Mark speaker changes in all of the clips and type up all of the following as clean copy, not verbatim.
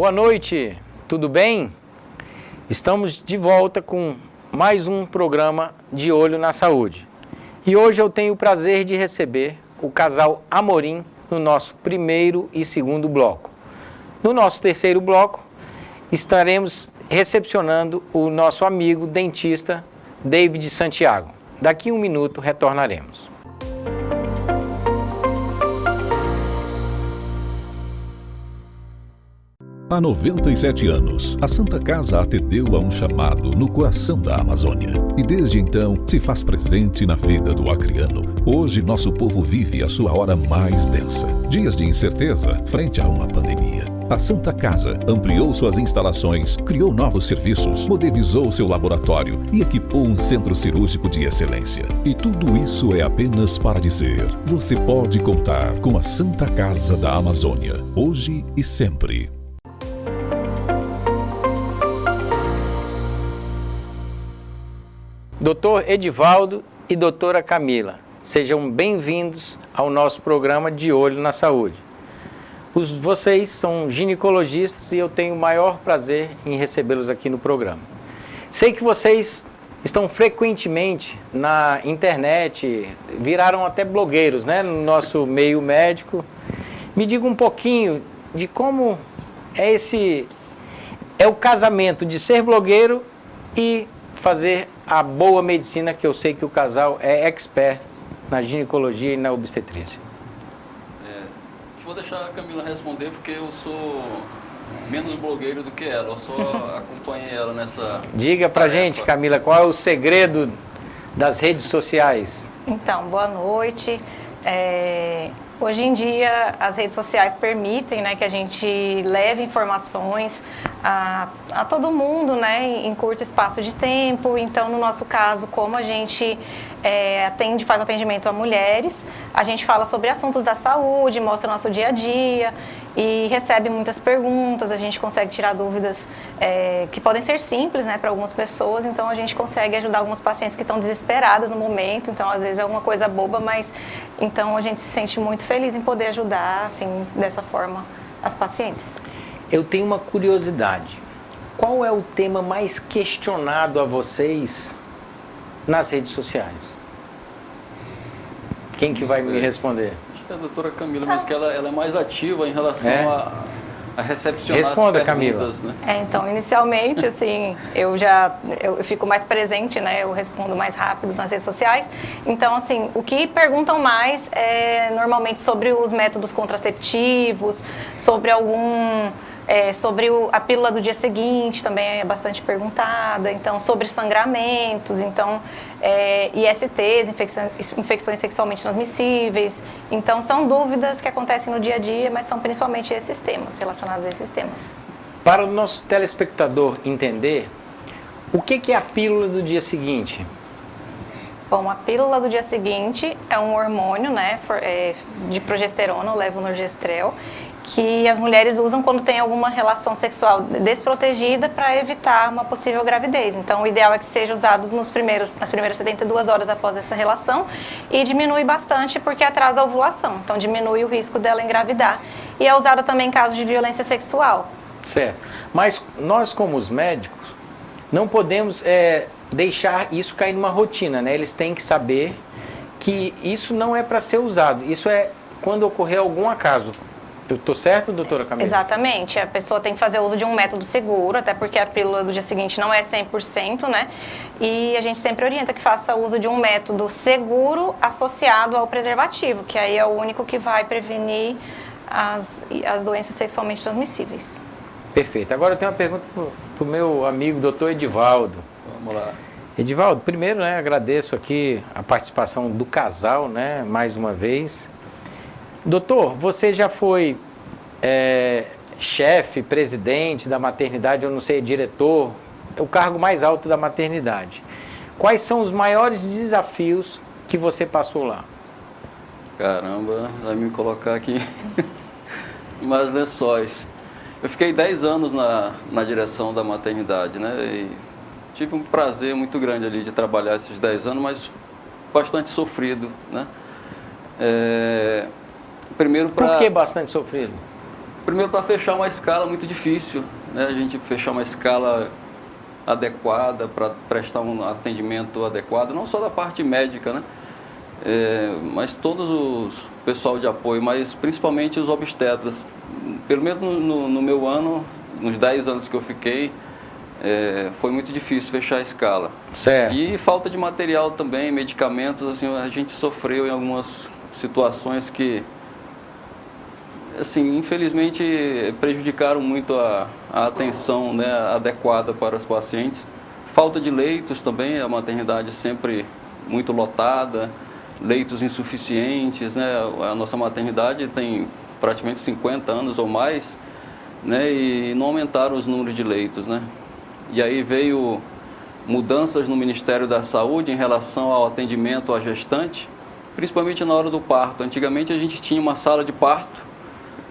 Speaker 1: Boa noite, tudo bem? Estamos de volta com mais um programa de Olho na Saúde. E hoje eu tenho o prazer de receber o casal Amorim no nosso primeiro e segundo bloco. No nosso terceiro bloco, estaremos recepcionando o nosso amigo dentista David Santiago. Daqui a um minuto retornaremos.
Speaker 2: Há 97 anos, a Santa Casa atendeu a um chamado no coração da Amazônia. E desde então, se faz presente na vida do acreano. Hoje, nosso povo vive a sua hora mais densa. Dias de incerteza frente a uma pandemia. A Santa Casa ampliou suas instalações, criou novos serviços, modernizou seu laboratório e equipou um centro cirúrgico de excelência. E tudo isso é apenas para dizer: você pode contar com a Santa Casa da Amazônia, hoje e sempre.
Speaker 1: Doutor Edivaldo e doutora Camila, sejam bem-vindos ao nosso programa de Olho na Saúde. Vocês são ginecologistas e eu tenho o maior prazer em recebê-los aqui no programa. Sei que vocês estão frequentemente na internet, viraram até blogueiros, né, no nosso meio médico. Me diga um pouquinho de como é o casamento de ser blogueiro e fazer a boa medicina, que eu sei que o casal é expert na ginecologia e na obstetrícia.
Speaker 3: Vou deixar a Camila responder, porque eu sou menos blogueiro do que ela, eu só acompanhei ela nessa
Speaker 1: Diga pra gente, Camila, qual é o segredo das redes sociais?
Speaker 4: Então, boa noite. Hoje em dia, as redes sociais permitem, né, que a gente leve informações a todo mundo, né, em curto espaço de tempo. Então, no nosso caso, como a gente faz atendimento a mulheres, a gente fala sobre assuntos da saúde, mostra nosso dia a dia e recebe muitas perguntas. A gente consegue tirar dúvidas que podem ser simples, né, para algumas pessoas. Então, a gente consegue ajudar algumas pacientes que estão desesperadas no momento. Então, às vezes é uma coisa boba, mas então a gente se sente muito feliz em poder ajudar, assim, dessa forma, as pacientes.
Speaker 1: Eu tenho uma curiosidade. Qual é o tema mais questionado a vocês nas redes sociais? Quem que vai me responder?
Speaker 3: Acho que é a doutora Camila, mas que ela é mais ativa em relação a recepcionar
Speaker 1: Responda,
Speaker 3: as perguntas,
Speaker 1: Camila.
Speaker 3: Né?
Speaker 4: Então, inicialmente, assim, eu fico mais presente, né? Eu respondo mais rápido nas redes sociais. Então, assim, o que perguntam mais é normalmente sobre os métodos contraceptivos, sobre a pílula do dia seguinte também é bastante perguntada, então sobre sangramentos, então ISTs, infecções sexualmente transmissíveis. Então são dúvidas que acontecem no dia a dia, mas são principalmente esses temas, relacionados a esses temas.
Speaker 1: Para o nosso telespectador entender, o que é a pílula do dia seguinte?
Speaker 4: Bom, a pílula do dia seguinte é um hormônio, né, de progesterona, o levonorgestrel, que as mulheres usam quando tem alguma relação sexual desprotegida para evitar uma possível gravidez. Então, o ideal é que seja usado nas primeiras 72 horas após essa relação e diminui bastante porque atrasa a ovulação. Então, diminui o risco dela engravidar. E é usada também em casos de violência sexual.
Speaker 1: Certo. Mas nós, como os médicos, não podemos deixar isso cair numa rotina, né? Eles têm que saber que isso não é para ser usado. Isso é quando ocorrer algum acaso. Eu estou certo, doutora Camila?
Speaker 4: Exatamente. A pessoa tem que fazer uso de um método seguro, até porque a pílula do dia seguinte não é 100%, né? E a gente sempre orienta que faça uso de um método seguro associado ao preservativo, que aí é o único que vai prevenir as doenças sexualmente transmissíveis.
Speaker 1: Perfeito. Agora eu tenho uma pergunta para o meu amigo doutor Edivaldo.
Speaker 3: Vamos lá.
Speaker 1: Edivaldo, primeiro, né, agradeço aqui a participação do casal, né, mais uma vez. Doutor, você já foi chefe, presidente da maternidade, eu não sei, diretor, é o cargo mais alto da maternidade. Quais são os maiores desafios que você passou lá?
Speaker 3: Caramba, vai me colocar aqui mais lençóis. Eu fiquei 10 anos na direção da maternidade, né? E tive um prazer muito grande ali de trabalhar esses 10 anos, mas bastante sofrido, né?
Speaker 1: Por que bastante sofrido?
Speaker 3: primeiro para fechar uma escala muito difícil, né? A gente fechar uma escala adequada para prestar um atendimento adequado, não só da parte médica, né? Mas todos os pessoal de apoio, mas principalmente os obstetras. Pelo menos no meu ano, nos 10 anos que eu fiquei, foi muito difícil fechar a escala.
Speaker 1: Certo.
Speaker 3: E falta de material também, medicamentos, assim, a gente sofreu em algumas situações que, assim, infelizmente prejudicaram muito a atenção, né, adequada para os pacientes. Falta de leitos também, a maternidade sempre muito lotada, leitos insuficientes, né? A nossa maternidade tem praticamente 50 anos ou mais, né? E não aumentaram os números de leitos, né? E aí veio mudanças no Ministério da Saúde em relação ao atendimento à gestante, principalmente na hora do parto. Antigamente a gente tinha uma sala de parto,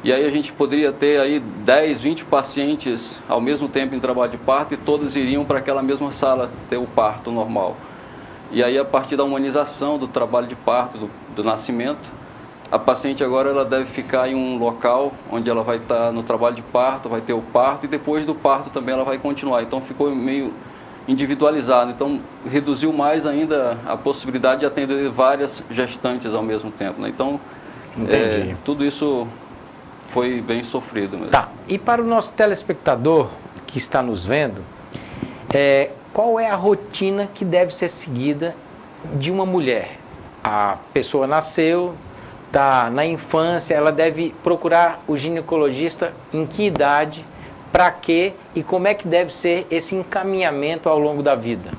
Speaker 3: e aí a gente poderia ter aí 10, 20 pacientes ao mesmo tempo em trabalho de parto e todos iriam para aquela mesma sala ter o parto normal. E aí, a partir da humanização do trabalho de parto, do nascimento, a paciente agora ela deve ficar em um local onde ela vai estar no trabalho de parto, vai ter o parto e depois do parto também ela vai continuar. Então, ficou meio individualizado. Então, reduziu mais ainda a possibilidade de atender várias gestantes ao mesmo tempo, né? Então, tudo isso foi bem sofrido mesmo.
Speaker 1: Tá. E para o nosso telespectador que está nos vendo, qual é a rotina que deve ser seguida de uma mulher? A pessoa nasceu, está na infância, ela deve procurar o ginecologista em que idade, para quê e como é que deve ser esse encaminhamento ao longo da vida?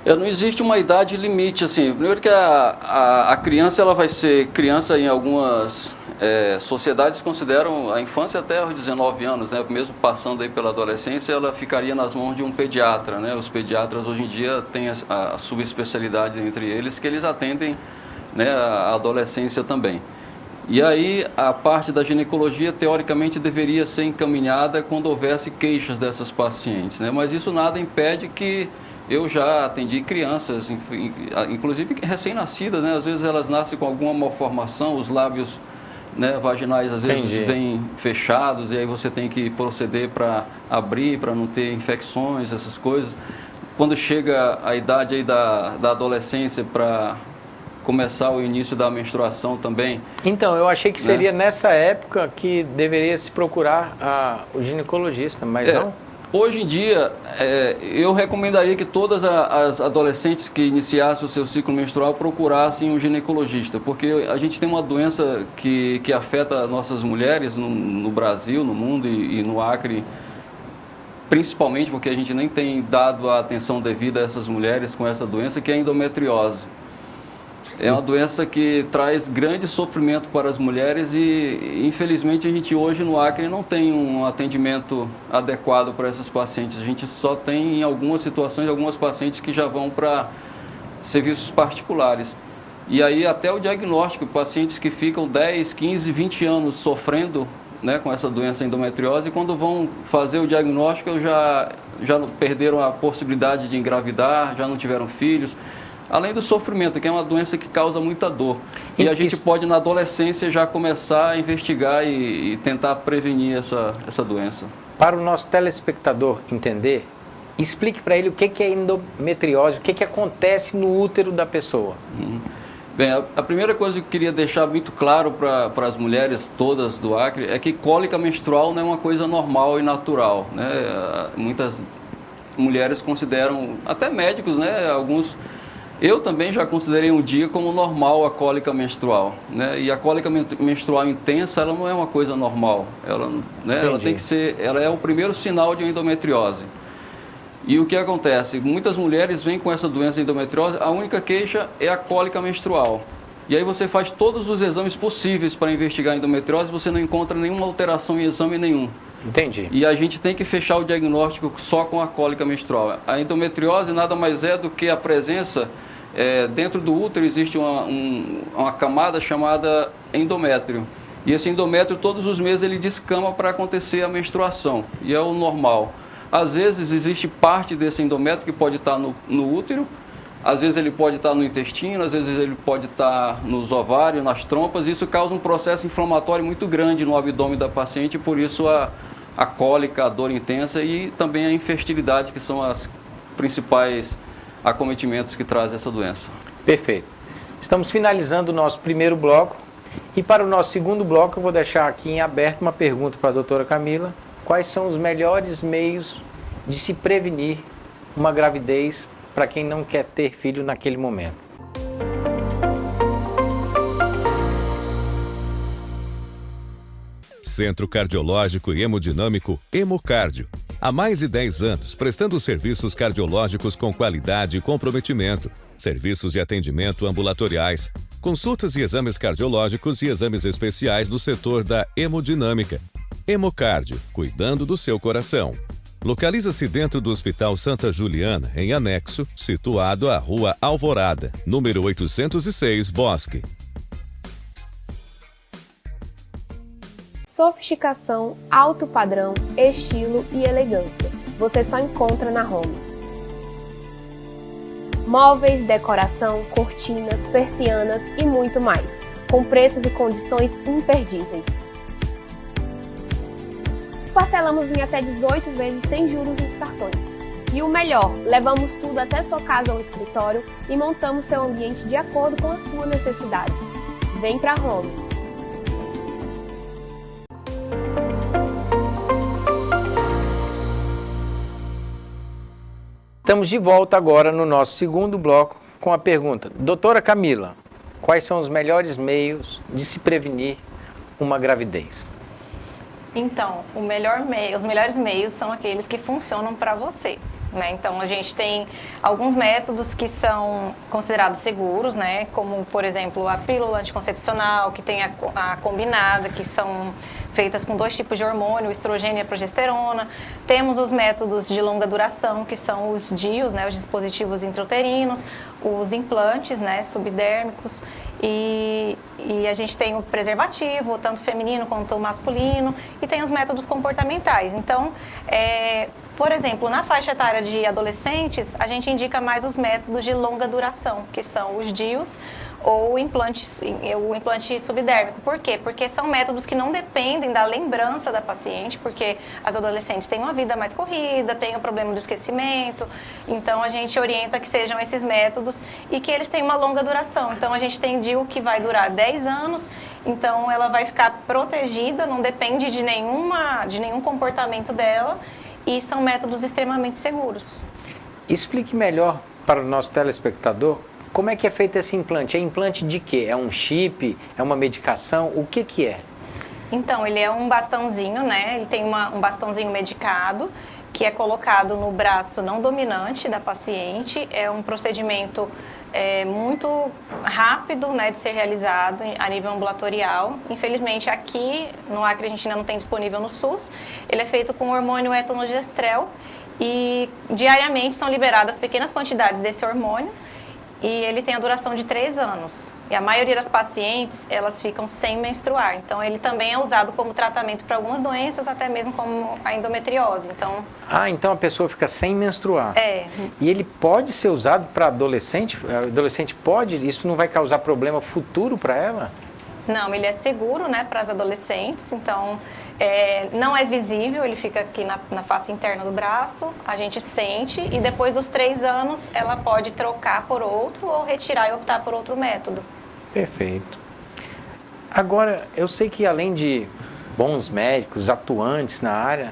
Speaker 3: Não existe uma idade limite, assim. Primeiro que a criança ela vai ser criança em algumas sociedades consideram a infância até os 19 anos, né? Mesmo passando aí pela adolescência, ela ficaria nas mãos de um pediatra, né? Os pediatras hoje em dia têm a subespecialidade entre eles, que eles atendem, né, a adolescência também. E aí a parte da ginecologia teoricamente deveria ser encaminhada quando houvesse queixas dessas pacientes, né? Mas isso nada impede que eu já atendi crianças, inclusive recém-nascidas, né? Às vezes elas nascem com alguma malformação, os lábios, né, vaginais às vezes vêm fechados e aí você tem que proceder para abrir, para não ter infecções, essas coisas. Quando chega a idade aí da adolescência para começar o início da menstruação também.
Speaker 1: Então, eu achei que seria, né, nessa época que deveria se procurar o ginecologista, mas não?
Speaker 3: Hoje em dia, eu recomendaria que todas as adolescentes que iniciassem o seu ciclo menstrual procurassem um ginecologista, porque a gente tem uma doença que afeta nossas mulheres no Brasil, no mundo e no Acre, principalmente porque a gente nem tem dado a atenção devida a essas mulheres com essa doença, que é a endometriose. É uma doença que traz grande sofrimento para as mulheres e, infelizmente, a gente hoje no Acre não tem um atendimento adequado para essas pacientes. A gente só tem, em algumas situações, algumas pacientes que já vão para serviços particulares. E aí até o diagnóstico, pacientes que ficam 10, 15, 20 anos sofrendo, né, com essa doença endometriose, e quando vão fazer o diagnóstico já perderam a possibilidade de engravidar, já não tiveram filhos. Além do sofrimento, que é uma doença que causa muita dor. E a gente pode, na adolescência, já começar a investigar e tentar prevenir essa doença.
Speaker 1: Para o nosso telespectador entender, explique para ele o que é endometriose, o que acontece no útero da pessoa.
Speaker 3: Bem, a primeira coisa que eu queria deixar muito claro para as mulheres todas do Acre é que cólica menstrual não é uma coisa normal e natural, né? Muitas mulheres consideram, até médicos, né? Alguns... Eu também já considerei um dia como normal a cólica menstrual, né? E a cólica menstrual intensa, ela não é uma coisa normal. Ela, né, ela tem que ser, ela é o primeiro sinal de uma endometriose. E o que acontece? Muitas mulheres vêm com essa doença de endometriose, a única queixa é a cólica menstrual. E aí você faz todos os exames possíveis para investigar a endometriose, você não encontra nenhuma alteração em exame nenhum.
Speaker 1: Entendi.
Speaker 3: E a gente tem que fechar o diagnóstico só com a cólica menstrual. A endometriose nada mais é do que a presença... dentro do útero existe uma camada chamada endométrio. E esse endométrio, todos os meses, ele descama para acontecer a menstruação. E é o normal. Às vezes, existe parte desse endométrio que pode estar no útero Às vezes ele pode estar no intestino, às vezes ele pode estar nos ovários, nas trompas. Isso causa um processo inflamatório muito grande no abdômen da paciente, por isso a cólica, a dor intensa e também a infertilidade, que são as principais acometimentos que trazem essa doença.
Speaker 1: Perfeito. Estamos finalizando o nosso primeiro bloco e para o nosso segundo bloco eu vou deixar aqui em aberto uma pergunta para a doutora Camila. Quais são os melhores meios de se prevenir uma gravidez para quem não quer ter filho naquele momento?
Speaker 2: Centro Cardiológico e Hemodinâmico Hemocárdio. Há mais de 10 anos, prestando serviços cardiológicos com qualidade e comprometimento, serviços de atendimento ambulatoriais, consultas e exames cardiológicos e exames especiais do setor da hemodinâmica. Hemocárdio, cuidando do seu coração. Localiza-se dentro do Hospital Santa Juliana, em anexo, situado à Rua Alvorada, número 806, Bosque.
Speaker 5: Sofisticação, alto padrão, estilo e elegância. Você só encontra na Home. Móveis, decoração, cortinas, persianas e muito mais, com preços e condições imperdíveis. Parcelamos em até 18 vezes sem juros nos cartões. E o melhor, levamos tudo até sua casa ou escritório e montamos seu ambiente de acordo com a sua necessidade. Vem pra Home.
Speaker 1: Estamos de volta agora no nosso segundo bloco com a pergunta: doutora Camila, quais são os melhores meios de se prevenir uma gravidez?
Speaker 4: Então, os melhores meios são aqueles que funcionam para você, né? Então, a gente tem alguns métodos que são considerados seguros, né? Como, por exemplo, a pílula anticoncepcional, que tem a combinada, que são feitas com 2 tipos de hormônio, o estrogênio e a progesterona. Temos os métodos de longa duração, que são os DIUs, né, os dispositivos intrauterinos, os implantes, né, subdérmicos, e a gente tem o preservativo, tanto feminino quanto masculino, e tem os métodos comportamentais. Então, por exemplo, na faixa etária de adolescentes, a gente indica mais os métodos de longa duração, que são os DIUs ou o implante subdérmico. Por quê? Porque são métodos que não dependem da lembrança da paciente, porque as adolescentes têm uma vida mais corrida, têm o problema do esquecimento, então a gente orienta que sejam esses métodos e que eles tenham uma longa duração. Então a gente tem DIU que vai durar 10 anos, então ela vai ficar protegida, não depende de nenhum comportamento dela, e são métodos extremamente seguros.
Speaker 1: Explique melhor para o nosso telespectador como é que é feito esse implante. É implante de quê? É um chip? É uma medicação? O que é?
Speaker 4: Então, ele é um bastãozinho, né? Ele tem um bastãozinho medicado que é colocado no braço não dominante da paciente. É um procedimento muito rápido, né, de ser realizado a nível ambulatorial. Infelizmente, aqui no Acre a gente ainda não tem disponível no SUS. Ele é feito com hormônio etonogestrel e diariamente são liberadas pequenas quantidades desse hormônio. E ele tem a duração de 3 anos. E a maioria das pacientes, elas ficam sem menstruar. Então, ele também é usado como tratamento para algumas doenças, até mesmo como a endometriose. Então,
Speaker 1: então a pessoa fica sem menstruar.
Speaker 4: É.
Speaker 1: E ele pode ser usado para adolescente? A adolescente pode? Isso não vai causar problema futuro para ela?
Speaker 4: Não, ele é seguro, né, para as adolescentes. Então, não é visível, ele fica aqui na face interna do braço, a gente sente, e depois dos 3 anos ela pode trocar por outro ou retirar e optar por outro método.
Speaker 1: Perfeito. Agora, eu sei que além de bons médicos, atuantes na área,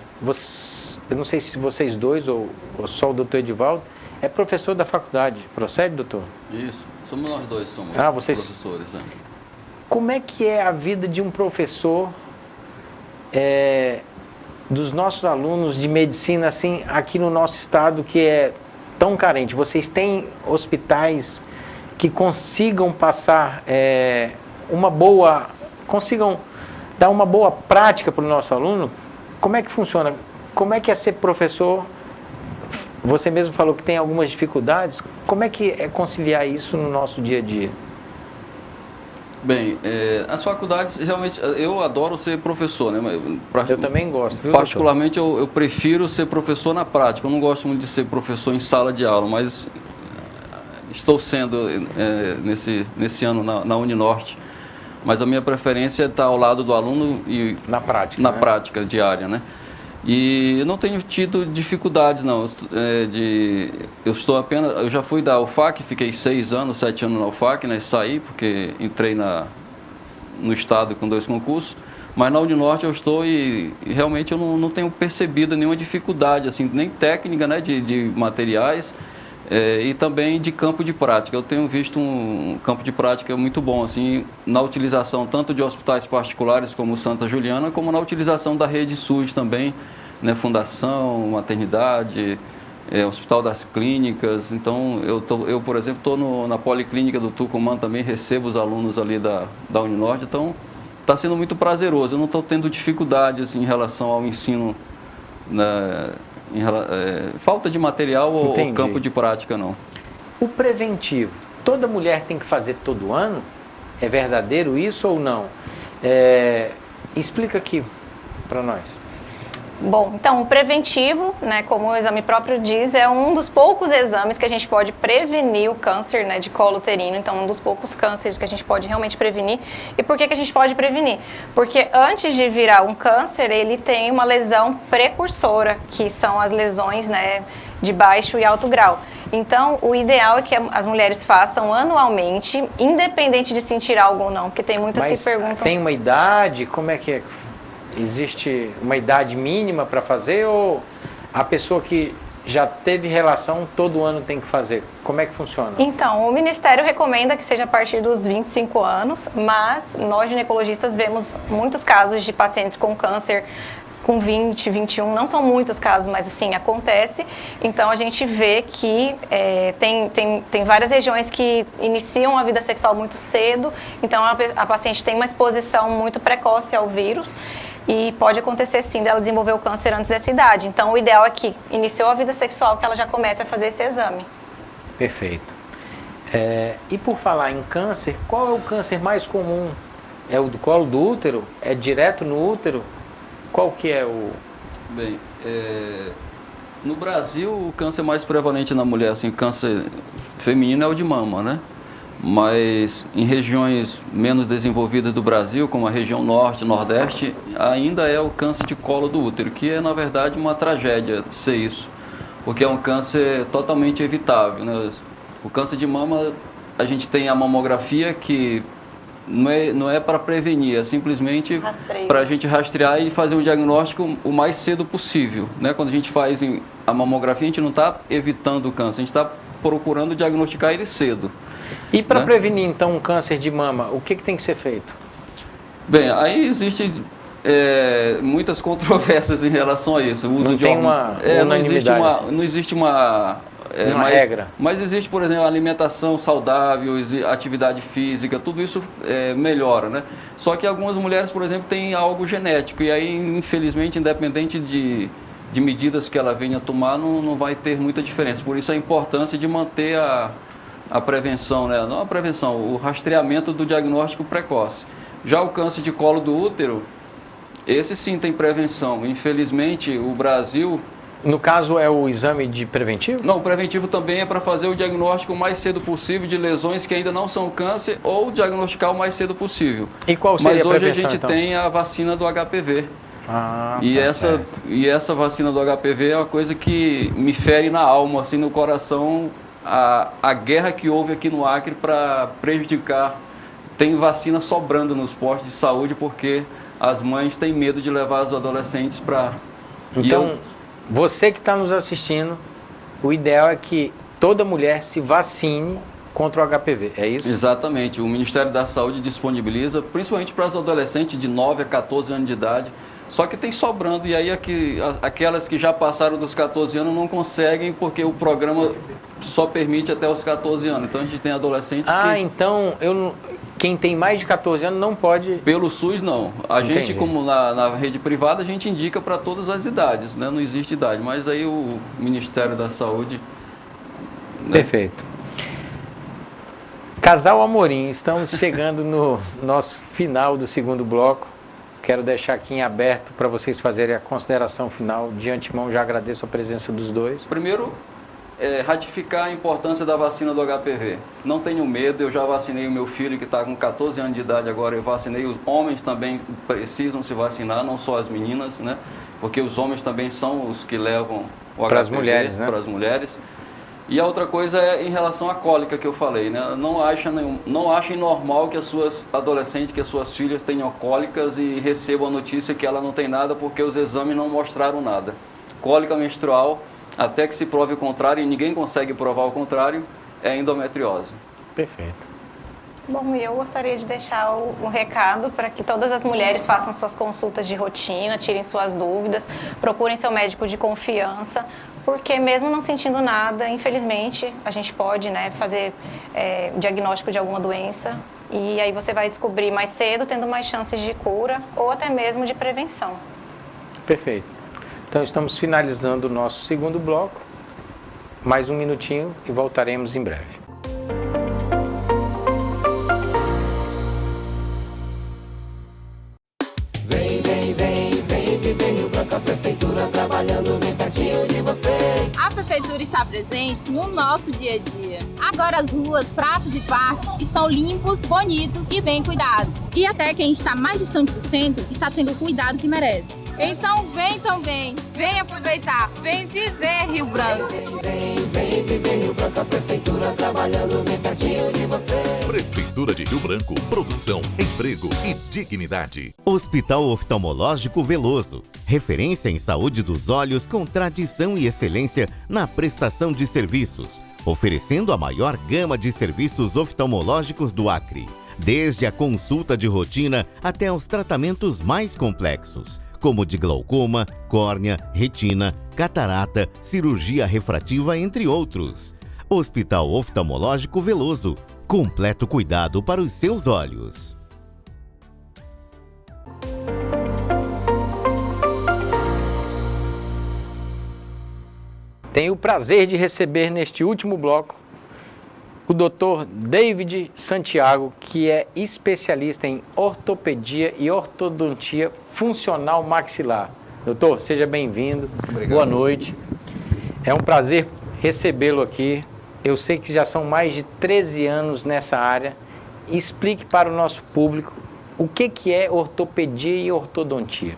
Speaker 1: eu não sei se vocês dois ou só o doutor Edivaldo, é professor da faculdade, procede, doutor?
Speaker 3: Isso, somos nós dois, somos professores. Né?
Speaker 1: Como é que é a vida de um professor dos nossos alunos de medicina, assim, aqui no nosso estado, que é tão carente? Vocês têm hospitais que consigam passar consigam dar uma boa prática para o nosso aluno? Como é que funciona? Como é que é ser professor? Você mesmo falou que tem algumas dificuldades. Como é que é conciliar isso no nosso dia a dia?
Speaker 3: Bem, as faculdades, realmente, eu adoro ser professor, né?
Speaker 1: Eu também gosto, viu,
Speaker 3: particularmente eu prefiro ser professor na prática. Eu não gosto muito de ser professor em sala de aula, mas estou sendo nesse ano na Uninorte, mas a minha preferência é estar ao lado do aluno e
Speaker 1: Na prática.
Speaker 3: na
Speaker 1: né?
Speaker 3: prática diária, né? E eu não tenho tido dificuldades, não. Eu já fui da UFAC, fiquei 7 anos na UFAC, né? Saí porque entrei no estado com 2 concursos, mas na Uninorte eu estou e realmente eu não tenho percebido nenhuma dificuldade, assim, nem técnica, né? De materiais. E também de campo de prática. Eu tenho visto um campo de prática muito bom, assim, na utilização tanto de hospitais particulares como o Santa Juliana, como na utilização da rede SUS também, né, fundação, maternidade, Hospital das Clínicas. Então, eu por exemplo, estou na Policlínica do Tucumã também, recebo os alunos ali da Uninorte, então está sendo muito prazeroso. Eu não estou tendo dificuldades em relação ao ensino, né, falta de material ou campo de prática, não.
Speaker 1: O preventivo, toda mulher tem que fazer todo ano? É verdadeiro isso ou não? Explica aqui para nós.
Speaker 4: Bom, então o preventivo, né, como o exame próprio diz, é um dos poucos exames que a gente pode prevenir o câncer, né, de colo uterino. Então, um dos poucos cânceres que a gente pode realmente prevenir. E por que a gente pode prevenir? Porque antes de virar um câncer, ele tem uma lesão precursora, que são as lesões, né, de baixo e alto grau. Então, o ideal é que as mulheres façam anualmente, independente de sentir algo ou não, porque tem muitas que perguntam...
Speaker 1: Tem uma idade? Como é que é? Existe uma idade mínima para fazer ou a pessoa que já teve relação todo ano tem que fazer? Como é que funciona?
Speaker 4: Então, o Ministério recomenda que seja a partir dos 25 anos, mas nós ginecologistas vemos muitos casos de pacientes com câncer com 20, 21, não são muitos casos, mas assim, acontece. Então, a gente vê que tem várias regiões que iniciam a vida sexual muito cedo, então a paciente tem uma exposição muito precoce ao vírus e pode acontecer sim dela desenvolver o câncer antes dessa idade. Então, o ideal é que iniciou a vida sexual, que ela já comece a fazer esse exame.
Speaker 1: Perfeito. E por falar em câncer, qual é o câncer mais comum? É o do colo do útero? É direto no útero? Qual que é o...
Speaker 3: Bem, no Brasil o câncer mais prevalente na mulher, assim, câncer feminino é o de mama, né? Mas em regiões menos desenvolvidas do Brasil, como a região norte, nordeste, ainda é o câncer de colo do útero, que é na verdade uma tragédia ser isso, porque é um câncer totalmente evitável, né? O câncer de mama, a gente tem a mamografia que não é para prevenir, é simplesmente para a gente rastrear e fazer um diagnóstico o mais cedo possível, né? Quando a gente faz a mamografia, a gente não está evitando o câncer, a gente está procurando diagnosticar ele cedo.
Speaker 1: E para
Speaker 3: né?
Speaker 1: prevenir, então, um câncer de mama, o que tem que ser feito?
Speaker 3: Bem, aí existem muitas controvérsias em relação a isso. O uso
Speaker 1: não
Speaker 3: de
Speaker 1: tem uma unanimidade.
Speaker 3: Não existe uma
Speaker 1: regra.
Speaker 3: Mas existe, por exemplo, alimentação saudável, atividade física, tudo isso melhora, né? Só que algumas mulheres, por exemplo, têm algo genético e aí, infelizmente, independente de medidas que ela venha a tomar, não vai ter muita diferença. Por isso a importância de manter a prevenção, né? Não a prevenção, o rastreamento do diagnóstico precoce. Já o câncer de colo do útero, esse sim tem prevenção. Infelizmente, o Brasil...
Speaker 1: No caso, é o exame de preventivo?
Speaker 3: Não, o preventivo também é para fazer o diagnóstico o mais cedo possível de lesões que ainda não são câncer ou diagnosticar o mais cedo possível.
Speaker 1: E qual seria a prevenção,
Speaker 3: Mas hoje a gente
Speaker 1: então?
Speaker 3: tem a vacina do HPV.
Speaker 1: Certo.
Speaker 3: E essa vacina do HPV é uma coisa que me fere na alma, assim, no coração, a guerra que houve aqui no Acre para prejudicar. Tem vacina sobrando nos postos de saúde porque as mães têm medo de levar os adolescentes para...
Speaker 1: Então, você que está nos assistindo, o ideal é que toda mulher se vacine contra o HPV, é isso?
Speaker 3: Exatamente. O Ministério da Saúde disponibiliza, principalmente para as adolescentes de 9 a 14 anos de idade, só que tem sobrando, e aí aquelas que já passaram dos 14 anos não conseguem, porque o programa só permite até os 14 anos. Então a gente tem adolescentes que...
Speaker 1: então quem tem mais de 14 anos não pode...
Speaker 3: Pelo SUS, não. A
Speaker 1: Entendi.
Speaker 3: gente, como na rede privada, a gente indica para todas as idades, né? Não existe idade, mas aí o Ministério da Saúde... né?
Speaker 1: Perfeito. Casal Amorim, estamos chegando no nosso final do segundo bloco. Quero deixar aqui em aberto para vocês fazerem a consideração final. De antemão, já agradeço a presença dos dois.
Speaker 3: Primeiro, ratificar a importância da vacina do HPV. Não tenho medo, eu já vacinei o meu filho que está com 14 anos de idade agora, eu vacinei. Os homens também precisam se vacinar, não só as meninas, né? Porque os homens também são os que levam o
Speaker 1: Para as
Speaker 3: HPV
Speaker 1: mulheres, né?
Speaker 3: para as mulheres. E a outra coisa é em relação à cólica que eu falei, né? Não achem normal que as suas adolescentes, que as suas filhas tenham cólicas e recebam a notícia que ela não tem nada porque os exames não mostraram nada. Cólica menstrual, até que se prove o contrário, e ninguém consegue provar o contrário, é endometriose.
Speaker 1: Perfeito.
Speaker 4: Bom, eu gostaria de deixar um recado para que todas as mulheres façam suas consultas de rotina, tirem suas dúvidas, procurem seu médico de confiança, porque mesmo não sentindo nada, infelizmente, a gente pode, né, fazer o diagnóstico de alguma doença e aí você vai descobrir mais cedo, tendo mais chances de cura ou até mesmo de prevenção.
Speaker 1: Perfeito. Então estamos finalizando o nosso segundo bloco. Mais um minutinho e voltaremos em breve.
Speaker 6: A prefeitura trabalhando bem pertinho de você.
Speaker 7: A prefeitura está presente no nosso dia a dia. Agora as ruas, praças e parques estão limpos, bonitos e bem cuidados. E até quem está mais distante do centro está tendo o cuidado que merece. Então vem também, vem aproveitar, vem viver Rio Branco.
Speaker 6: Vem viver Rio Branco, a prefeitura trabalhando bem pertinho de você.
Speaker 2: Prefeitura de Rio Branco, produção, emprego e dignidade.
Speaker 8: Hospital Oftalmológico Veloso, referência em saúde dos olhos com tradição e excelência na prestação de serviços, oferecendo a maior gama de serviços oftalmológicos do Acre, desde a consulta de rotina até os tratamentos mais complexos, como de glaucoma, córnea, retina, catarata, cirurgia refrativa, entre outros. Hospital Oftalmológico Veloso, completo cuidado para os seus olhos.
Speaker 1: Tenho o prazer de receber neste último bloco o Dr. David Santiago, que é especialista em ortopedia e ortodontia funcional maxilar. Doutor, seja bem-vindo.
Speaker 9: Obrigado.
Speaker 1: Boa noite. É um prazer recebê-lo aqui. Eu sei que já são mais de 13 anos nessa área. Explique para o nosso público o que é ortopedia e ortodontia.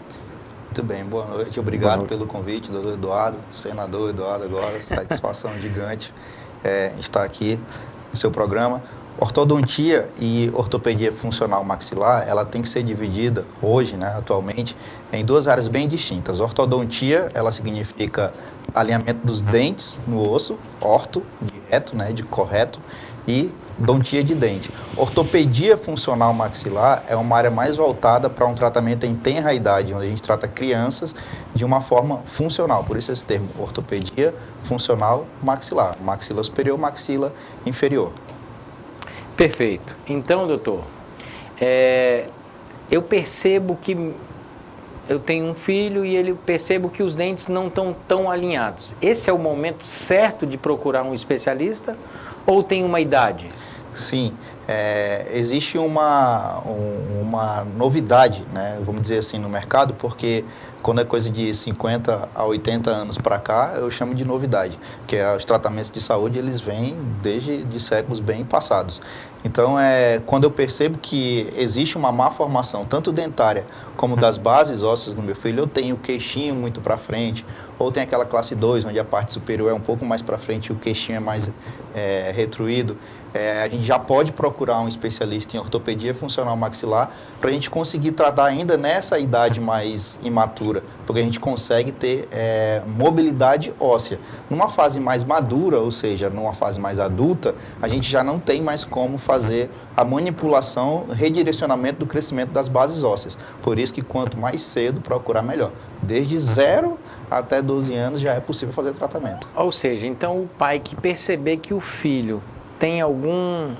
Speaker 9: Muito bem, boa noite. Obrigado pelo convite, doutor Eduardo, senador Eduardo agora, satisfação gigante estar aqui no seu programa. Ortodontia e ortopedia funcional maxilar, ela tem que ser dividida hoje, né, atualmente, em duas áreas bem distintas. Ortodontia, ela significa alinhamento dos dentes no osso, orto, de reto, né, de correto, e dontia de dente. Ortopedia funcional maxilar é uma área mais voltada para um tratamento em tenra idade, onde a gente trata crianças de uma forma funcional. Por isso esse termo, ortopedia funcional maxilar. Maxila superior, maxila inferior.
Speaker 1: Perfeito. Então, doutor, eu percebo que eu tenho um filho e percebo que os dentes não estão tão alinhados. Esse é o momento certo de procurar um especialista ou tem uma idade?
Speaker 9: Sim, existe uma novidade, né, vamos dizer assim, no mercado, porque quando é coisa de 50 a 80 anos para cá, eu chamo de novidade, que os tratamentos de saúde, eles vêm desde de séculos bem passados. Então, quando eu percebo que existe uma má formação, tanto dentária como das bases ósseas do meu filho, eu tenho o queixinho muito para frente, ou tem aquela classe 2, onde a parte superior é um pouco mais para frente e o queixinho é mais retruído, a gente já pode procurar um especialista em ortopedia funcional maxilar para a gente conseguir tratar ainda nessa idade mais imatura, porque a gente consegue ter mobilidade óssea. Numa fase mais madura, ou seja, numa fase mais adulta, a gente já não tem mais como fazer a manipulação, redirecionamento do crescimento das bases ósseas. Por isso que quanto mais cedo procurar, melhor. Desde 0 até 12 anos já é possível fazer tratamento.
Speaker 1: Ou seja, então o pai que perceber que o filho tem algum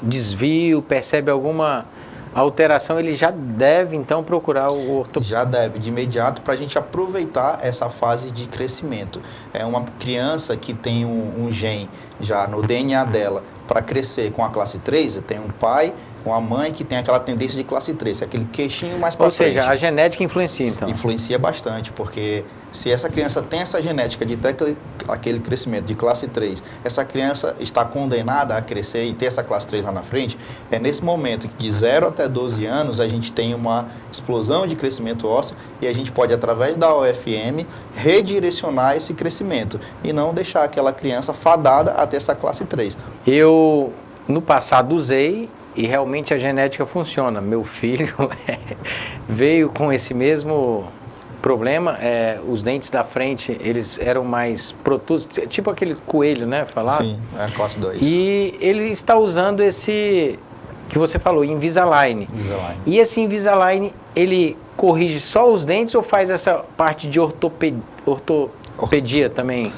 Speaker 1: desvio, percebe alguma alteração, ele já deve então procurar o ortopedista?
Speaker 9: Já deve, de imediato, para a gente aproveitar essa fase de crescimento. É uma criança que tem um gene já no DNA dela para crescer com a classe 3, tem um pai uma mãe que tem aquela tendência de classe 3, aquele queixinho mais para frente.
Speaker 1: Ou seja, a genética influencia, então?
Speaker 9: Influencia bastante, porque se essa criança tem essa genética de ter aquele crescimento de classe 3, essa criança está condenada a crescer e ter essa classe 3 lá na frente, é nesse momento que de 0 até 12 anos a gente tem uma explosão de crescimento ósseo e a gente pode, através da OFM, redirecionar esse crescimento e não deixar aquela criança fadada a ter essa classe 3.
Speaker 1: Eu, no passado, usei e realmente a genética funciona. Meu filho veio com esse mesmo problema, os dentes da frente, eles eram mais protusos, tipo aquele coelho, né? Falar.
Speaker 9: Sim, é a classe 2.
Speaker 1: E ele está usando esse que você falou, Invisalign.
Speaker 9: Invisalign.
Speaker 1: E esse Invisalign, ele corrige só os dentes ou faz essa parte de ortopedia também?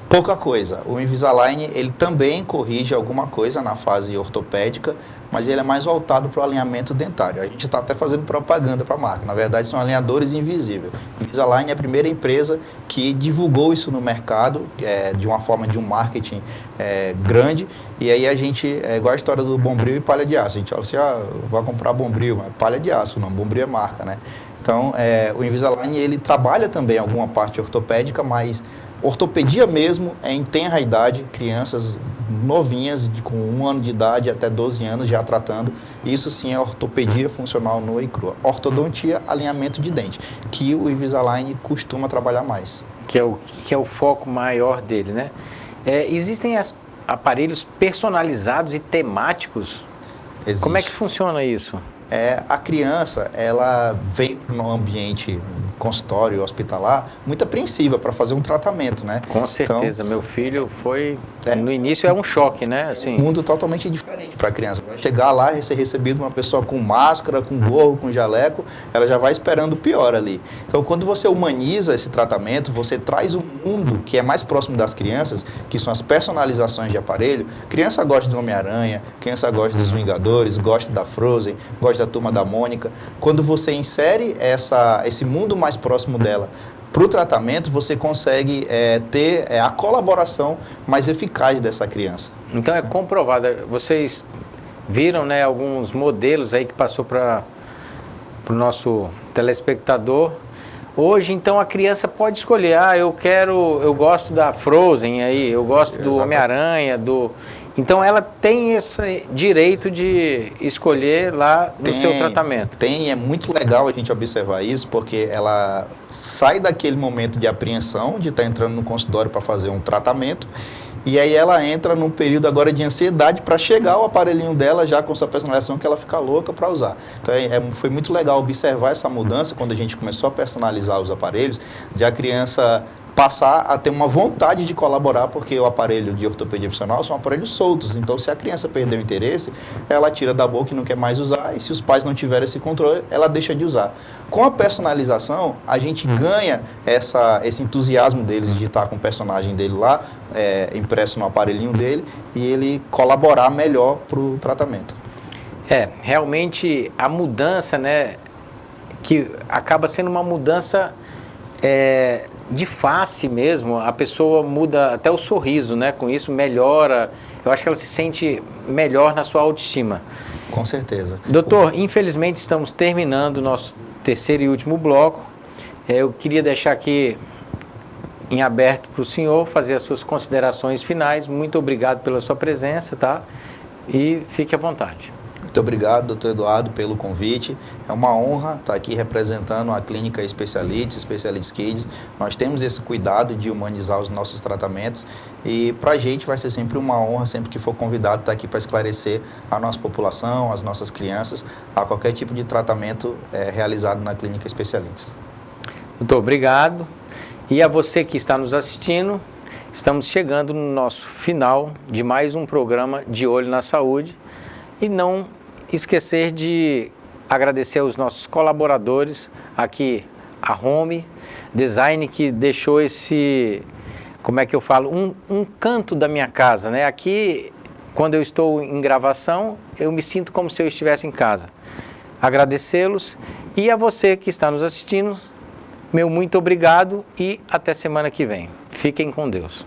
Speaker 9: Pouca coisa. O Invisalign, ele também corrige alguma coisa na fase ortopédica, mas ele é mais voltado para o alinhamento dentário. A gente está até fazendo propaganda para a marca. Na verdade, são alinhadores invisíveis. O Invisalign é a primeira empresa que divulgou isso no mercado, de uma forma de um marketing grande. E aí a gente, igual a história do Bombril e palha de aço. A gente fala assim, vai comprar Bombril, mas palha de aço, não, Bombril é marca, né? Então, o Invisalign, ele trabalha também alguma parte ortopédica, mas ortopedia mesmo é em tenra idade, crianças novinhas, com 1 ano de idade até 12 anos já tratando. Isso sim é ortopedia funcional nua e crua. Ortodontia, alinhamento de dente, que o Invisalign costuma trabalhar mais. Que
Speaker 1: é o foco maior dele, né? Existem aparelhos personalizados e temáticos?
Speaker 9: Existe.
Speaker 1: Como é que funciona isso?
Speaker 9: A criança, ela vem no ambiente consultório hospitalar muito apreensiva para fazer um tratamento, né?
Speaker 1: Com certeza, então, meu filho foi... No início é um choque, né? Assim.
Speaker 9: Um mundo totalmente diferente para a criança. Vai chegar lá e ser recebido uma pessoa com máscara, com gorro, com jaleco, ela já vai esperando o pior ali. Então, quando você humaniza esse tratamento, você traz um mundo que é mais próximo das crianças, que são as personalizações de aparelho. Criança gosta do Homem-Aranha, criança gosta dos Vingadores, gosta da Frozen, gosta da Turma da Mônica. Quando você insere esse mundo mais próximo dela para o tratamento, você consegue ter a colaboração mais eficaz dessa criança.
Speaker 1: Então é comprovado. Vocês viram, né, alguns modelos aí que passou para o nosso telespectador. Hoje, então, a criança pode escolher. Eu gosto da Frozen, aí, eu gosto do Homem-Aranha, Então, ela tem esse direito de escolher lá no seu tratamento.
Speaker 9: É muito legal a gente observar isso, porque ela sai daquele momento de apreensão, de estar entrando no consultório para fazer um tratamento, e aí ela entra num período agora de ansiedade para chegar o aparelhinho dela já com sua personalização, que ela fica louca para usar. Então, foi muito legal observar essa mudança quando a gente começou a personalizar os aparelhos, de a criança passar a ter uma vontade de colaborar, porque o aparelho de ortopedia funcional são aparelhos soltos. Então, se a criança perder o interesse, ela tira da boca e não quer mais usar, e se os pais não tiverem esse controle, ela deixa de usar. Com a personalização, a gente ganha esse entusiasmo deles de estar com o personagem dele lá, impresso no aparelhinho dele, e ele colaborar melhor para o tratamento.
Speaker 1: Realmente a mudança, né, que acaba sendo uma mudança de face mesmo, a pessoa muda até o sorriso, né? Com isso melhora, eu acho que ela se sente melhor na sua autoestima.
Speaker 9: Com certeza.
Speaker 1: Doutor, infelizmente estamos terminando o nosso terceiro e último bloco. Eu queria deixar aqui em aberto para o senhor fazer as suas considerações finais. Muito obrigado pela sua presença, tá? E fique à vontade.
Speaker 9: Muito obrigado, doutor Eduardo, pelo convite. É uma honra estar aqui representando a clínica Specialities Kids. Nós temos esse cuidado de humanizar os nossos tratamentos e para a gente vai ser sempre uma honra, sempre que for convidado, estar aqui para esclarecer a nossa população, as nossas crianças, a qualquer tipo de tratamento realizado na clínica Specialities.
Speaker 1: Muito obrigado. E a você que está nos assistindo, estamos chegando no nosso final de mais um programa De Olho na Saúde. E não esquecer de agradecer aos nossos colaboradores, aqui a Home Design, que deixou esse, um canto da minha casa, né? Aqui, quando eu estou em gravação, eu me sinto como se eu estivesse em casa. Agradecê-los e a você que está nos assistindo, meu muito obrigado e até semana que vem. Fiquem com Deus.